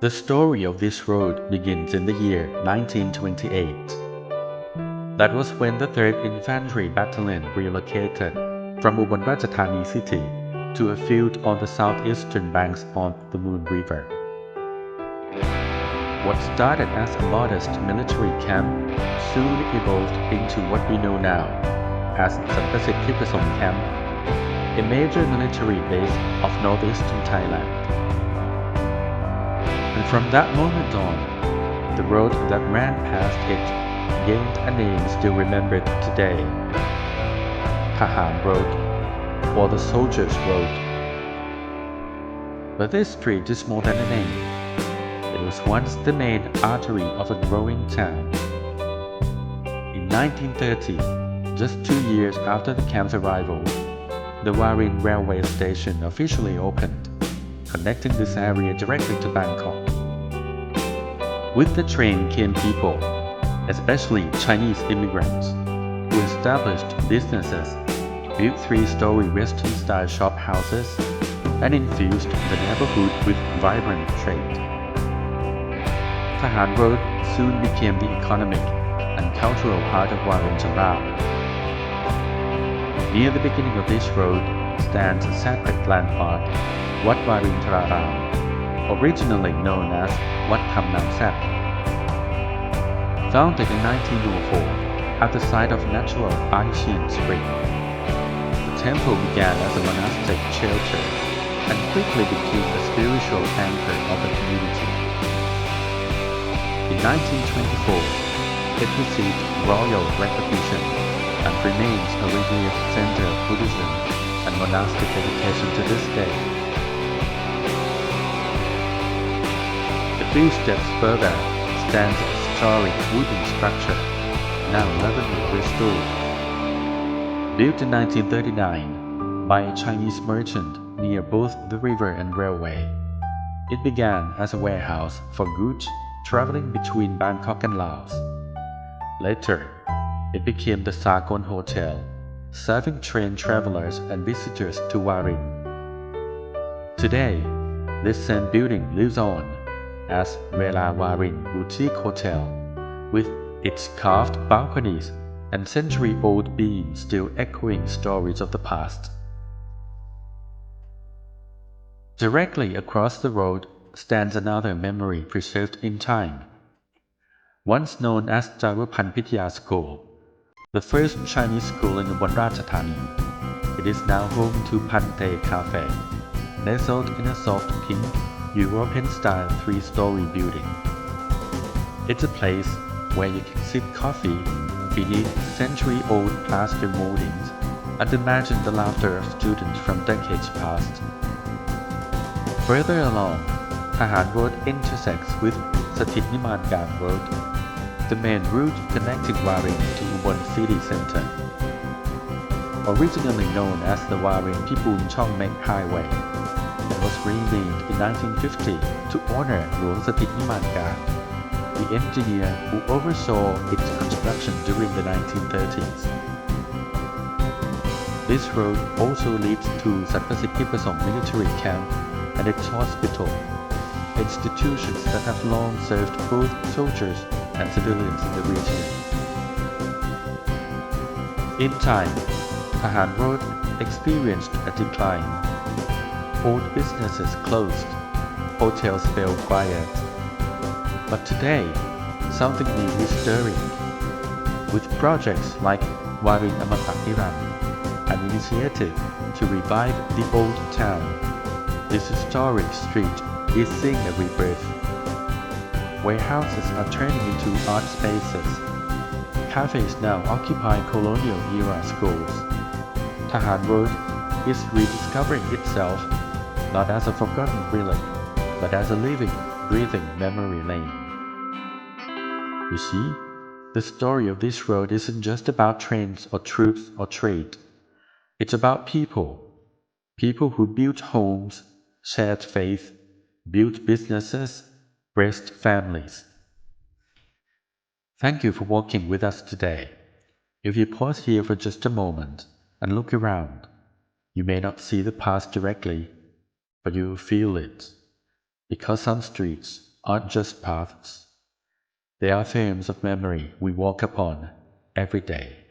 The story of this road begins in the year 1928. That was when the 3rd Infantry Battalion relocated from Ubon Ratchathani city to a field on the southeastern banks of the Moon River. What started as a modest military camp soon evolved into what we know now as Pitakaso Camp, a major military base of northeastern Thailand. And from that moment on, the road that ran past it gained a name still remembered today: Thahan Road, or the Soldiers' Road. But this street is more than a name. It was once the main artery of a growing town. In 1930, just 2 years after the camp's arrival, the Warin railway station officially opened, connecting this area directly to Bangkok. With the train came people, especially Chinese immigrants, who established businesses, built 3-story Western-style shop houses, and infused the neighborhood with vibrant trade. Thahan Road soon became the economic and cultural heart of Warin Chamrap. Near the beginning of this road stands a sacred landmark, Wat Warin Chamrap, originally known as Wat Kham Nam Sat. Founded in 1904 at the site of natural Artesian spring, the temple began as a monastic shelter and quickly became the spiritual anchor of the community. In 1924, it received royal recognition and remains a revered center of Buddhism and monastic education to this day. A few steps further stands a historic wooden structure, now lovingly restored. Built in 1939 by a Chinese merchant near both the river and railway, it began as a warehouse for goods traveling between Bangkok and Laos. Later, it became the Sargon Hotel, serving train travelers and visitors to Warin. Today, this same building lives on as Warin Boutique Hotel, with its carved balconies and century-old beams still echoing stories of the past. Directly across the road stands another memory preserved in time. Once known as Rapeepan School, the first Chinese school in Ubon Ratchathani, it is now home to Pante Cafe, nestled in a soft pink, European-style 3-story building. It's a place where you can sip coffee beneath century-old plaster moldings and imagine the laughter of students from decades past. Further along, Thahan Road intersects with Satit Nimangan Road, the main route connecting Warin to Ubon City Center. Originally known as the Warin Pipun Chong Mek Highway, it was renamed in 1950 to honor Luang Satit Nimangan, the engineer who oversaw its construction during the 1930s. This road also leads to Pitakaso military camp and its hospital, institutions that have long served both soldiers and civilians in the region. In time, Thahan Road experienced a decline. Old businesses closed, hotels fell quiet. But today, something new is stirring. With projects like Warin Amatak-Iran, an initiative to revive the old town, this historic street is seeing a rebirth. Warehouses are turning into art spaces. Cafes now occupy colonial-era schools. Thahan Road is rediscovering itself not as a forgotten relic, but as a living, breathing memory lane. You see, the story of this road isn't just about trains or troops or trade. It's about people. People who built homes, shared faith, built businesses, raised families. Thank you for walking with us today. If you pause here for just a moment and look around, you may not see the past directly, but you will feel it, because some streets aren't just paths. They are themes of memory we walk upon every day.